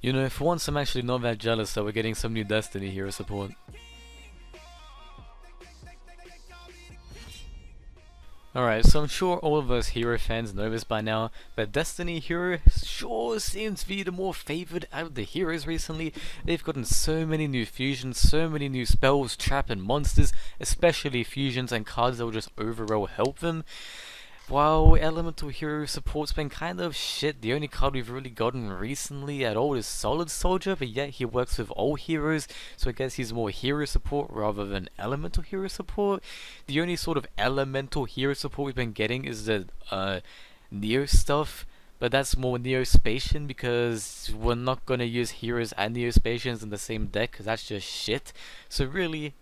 You know, for once I'm actually not that jealous that we're getting some new Destiny hero support. Alright, so I'm sure all of us hero fans know this by now, but Destiny hero sure seems to be the more favored out of the heroes recently. They've gotten so many new fusions, so many new spells, trap and monsters, especially fusions and cards that will just overall help them. While Elemental Hero support's been kind of shit, the only card we've really gotten recently at all is Solid Soldier, but yet he works with all heroes, so I guess he's more hero support rather than Elemental Hero support. The only sort of Elemental Hero support we've been getting is the Neo stuff, but that's more Neospatian because we're not gonna use heroes and Neospatians in the same deck because that's just shit. So really,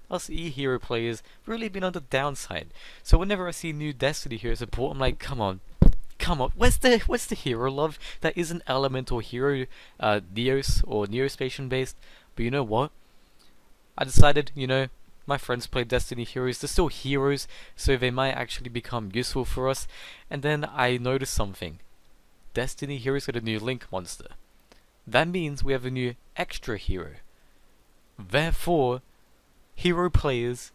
us E-hero players really been on the downside. So whenever I see new Destiny hero support, I'm like, come on, where's the hero love that isn't elemental hero, Neos or Neospatian based? But you know what? I decided, my friends play Destiny heroes. They're still heroes, so they might actually become useful for us. And then I noticed something. Destiny heroes got a new Link monster. That means we have a new Xtra hero. Therefore, hero players,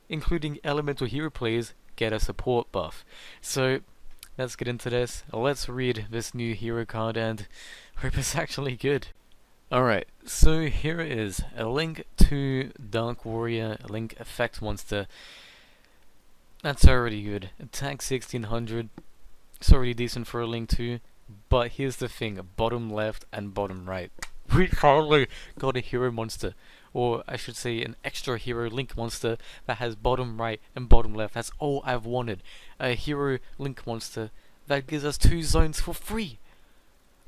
including elemental hero players, get a support buff. So let's get into this. Let's read this new hero card and hope it's actually good. Alright, so here it is. A Link to Dark Warrior Link effect monster. That's already good. Attack 1600. It's already decent for a Link 2. But here's the thing, bottom left and bottom right. We finally got a hero monster. Or I should say an Xtra hero Link monster that has bottom right and bottom left. That's all I've wanted. A hero Link monster that gives us 2 zones for free.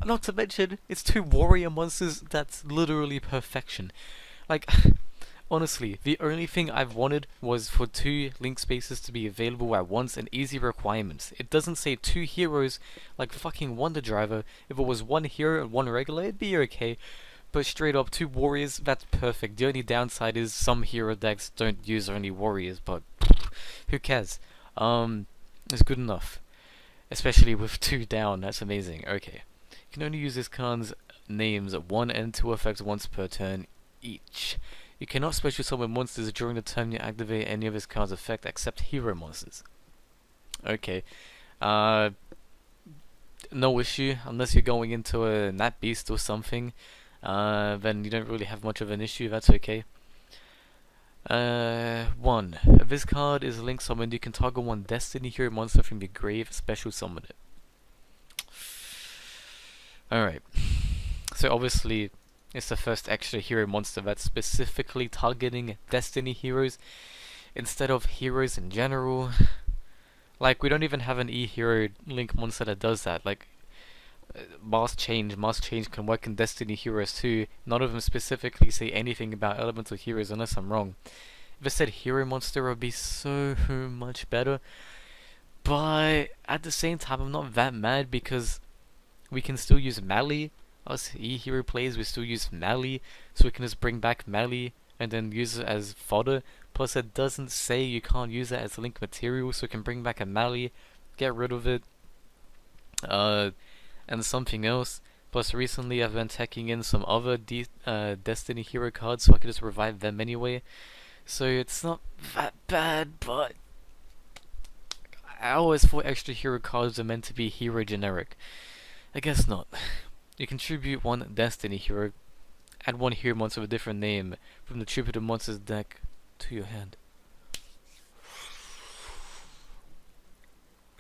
Not to mention, it's 2 warrior monsters. That's literally perfection. Like, honestly, the only thing I've wanted was for 2 Link spaces to be available at once and easy requirements. It doesn't say 2 heroes like fucking Wonder Driver. If it was 1 hero and 1 regular, it'd be okay. But straight up, 2 warriors, that's perfect. The only downside is some hero decks don't use only warriors, but who cares? It's good enough. Especially with 2 down, that's amazing. Okay. You can only use this card's names 1 and 2 effects once per turn each. You cannot special summon monsters during the turn you activate any of this card's effect except hero monsters. Okay. No issue, unless you're going into a Nat Beast or something. Then you don't really have much of an issue, that's okay. 1. If this card is Link summoned, you can target 1 Destiny hero monster from your grave, special summon it. Alright. So obviously, it's the first Xtra hero monster that's specifically targeting Destiny heroes instead of heroes in general. Like, we don't even have an E-hero Link monster that does that. Like, Mask Change can work in Destiny heroes too. None of them specifically say anything about elemental heroes unless I'm wrong. If it said hero monster, it would be so much better. But at the same time, I'm not that mad because we can still use Mali. Us E-hero players, we still use Mali, so we can just bring back Mali and then use it as fodder. Plus, it doesn't say you can't use it as Link material, so we can bring back a Mali, get rid of it, and something else. Plus, recently I've been taking in some other Destiny hero cards, so I can just revive them anyway. So it's not that bad, but I always thought Xtra hero cards are meant to be hero generic. I guess not. You contribute 1 Destiny hero, add 1 hero monster with a different name from the Tribute Monsters deck to your hand.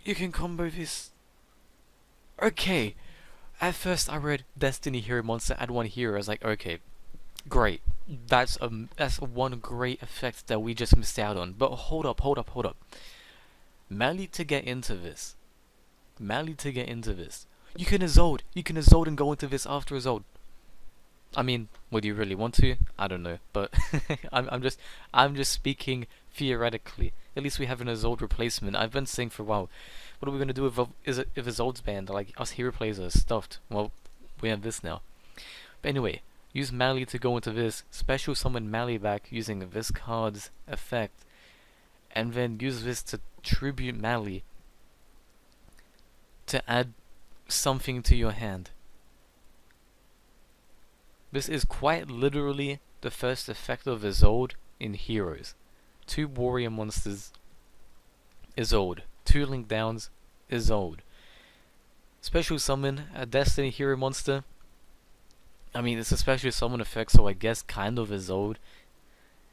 You can combo this. Okay. At first I read Destiny hero monster, add 1 hero. I was like, okay, great. That's 1 great effect that we just missed out on. But hold up. Mali to get into this. You can Isolde and go into this after Isolde. I mean, would you really want to? I don't know, but I'm just speaking theoretically. At least we have an Isolde replacement. I've been saying for a while, what are we gonna do if Isolde's banned? Like, us hero players are stuffed. Well, we have this now. But anyway, use Mali to go into this. Special summon Mali back using this card's effect, and then use this to tribute Mali to add something to your hand. This is quite literally the first effect of Isolde in Heroes. 2 warrior monsters, Isolde. 2 link downs, Isolde. Special summon a Destiny hero monster. I mean, it's a special summon effect, so I guess kind of Isolde.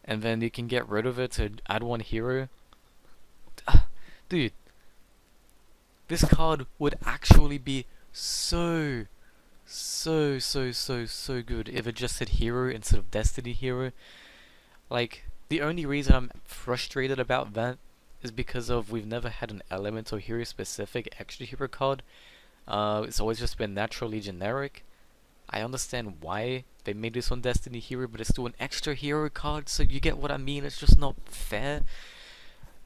And then you can get rid of it to add 1 hero. Dude, this card would actually be so good if it just said hero instead of Destiny hero. Like, the only reason I'm frustrated about that is because of we've never had an elemental hero specific Xtra Hero card. It's always just been naturally generic. I understand why they made this on Destiny hero, but it's still an Xtra Hero card, so you get what I mean. It's just not fair.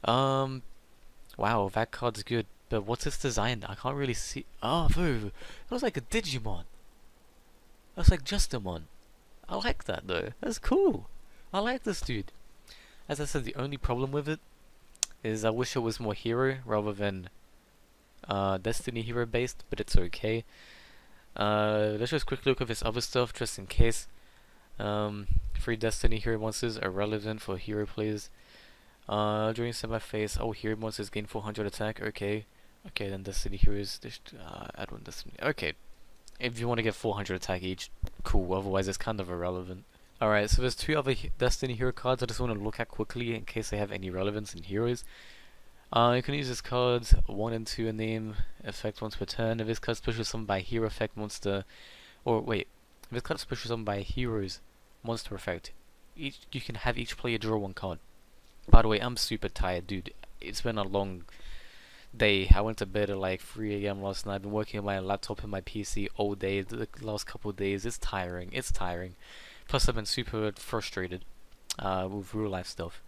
Wow, that card's good, but what's its design? I can't really see. Oh, it looks like a Digimon. That's like Justimon. I like that though. That's cool. I like this dude. As I said, the only problem with it is I wish it was more hero rather than Destiny hero based, but it's okay. Let's just quickly look at this other stuff just in case. 3 Destiny hero monsters are relevant for hero players. During semi-phase, all hero monsters gain 400 attack. Okay, then Destiny heroes just add 1 Destiny. Okay, if you want to get 400 attack each, cool. Otherwise, it's kind of irrelevant. Alright, so there's 2 other Destiny hero cards I just want to look at quickly in case they have any relevance in heroes. You can use this cards 1 and 2 in name, effect once per turn. If this card special summoned by hero effect monster, or wait, if this card special summoned by heroes monster effect, you can have each player draw 1 card. By the way, I'm super tired, dude. It's been a long day. I went to bed at like 3 AM last night. I've been working on my laptop and my PC all day the last couple of days. It's tiring. Plus, I've been super frustrated with real life stuff.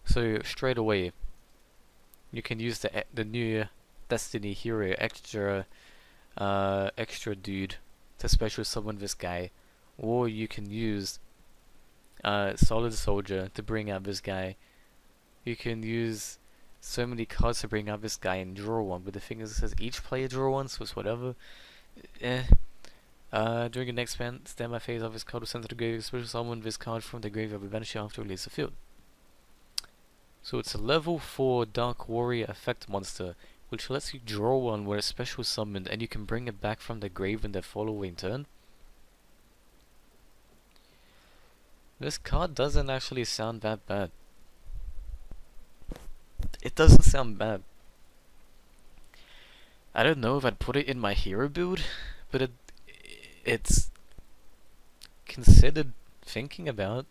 So straight away, you can use the new Destiny hero extra dude to special summon this guy, or you can use Solid Soldier to bring out this guy. You can use so many cards to bring out this guy and draw 1, but the thing is, it says each player draw 1, so it's whatever. During the next standby phase of this card will send to the grave, special summon this card from the graveyard with banish after release the field. So it's a level 4 Dark Warrior effect monster, which lets you draw 1 where it's special summoned, and you can bring it back from the grave in the following turn. This card doesn't actually sound that bad. It doesn't sound bad. I don't know if I'd put it in my hero build, but it's considered thinking about.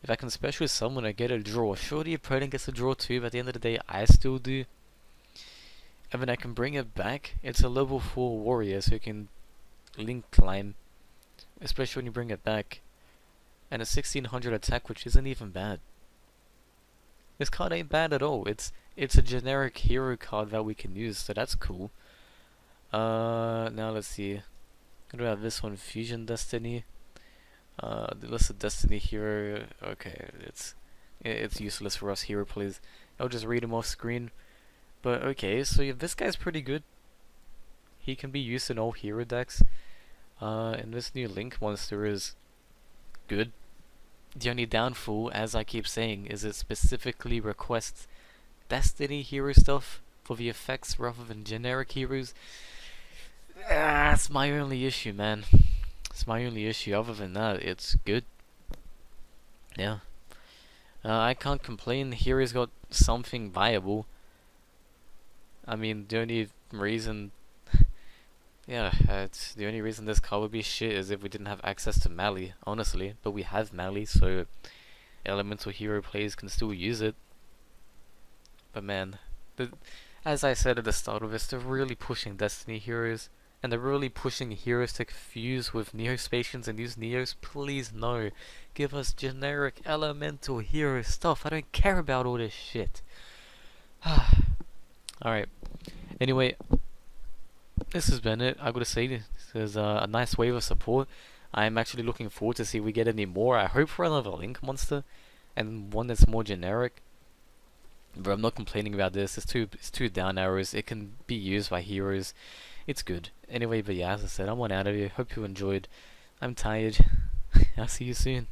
If I can special summon, I get a draw. Sure, the opponent gets a draw too, but at the end of the day, I still do. And then I can bring it back. It's a level 4 warrior, so you can link climb, especially when you bring it back. And a 1600 attack, which isn't even bad. This card ain't bad at all. It's a generic hero card that we can use, so that's cool. Now let's see. What about this one? Fusion Destiny. The list of Destiny hero. Okay, it's useless for us hero players. I'll just read him off screen. But okay, so yeah, this guy's pretty good. He can be used in all hero decks. And this new Link monster is good. The only downfall, as I keep saying, is it specifically requests Destiny hero stuff for the effects rather than generic heroes. That's my only issue, man. It's my only issue. Other than that, it's good. Yeah. I can't complain. Hero's got something viable. I mean, the only reason... yeah, it's the only reason this card would be shit is if we didn't have access to Mali, honestly. But we have Mali, so elemental hero players can still use it. But man, as I said at the start of this, they're really pushing Destiny heroes. And they're really pushing heroes to confuse with Neospatians and use Neos. Please no. Give us generic elemental hero stuff. I don't care about all this shit. Alright. Anyway, this has been it. I gotta say, this is a nice wave of support. I'm actually looking forward to see if we get any more. I hope for another Link monster. And one that's more generic. But I'm not complaining about this. It's two down arrows. It can be used by heroes. It's good. Anyway, but yeah, as I said, I'm on out of here. Hope you enjoyed. I'm tired. I'll see you soon.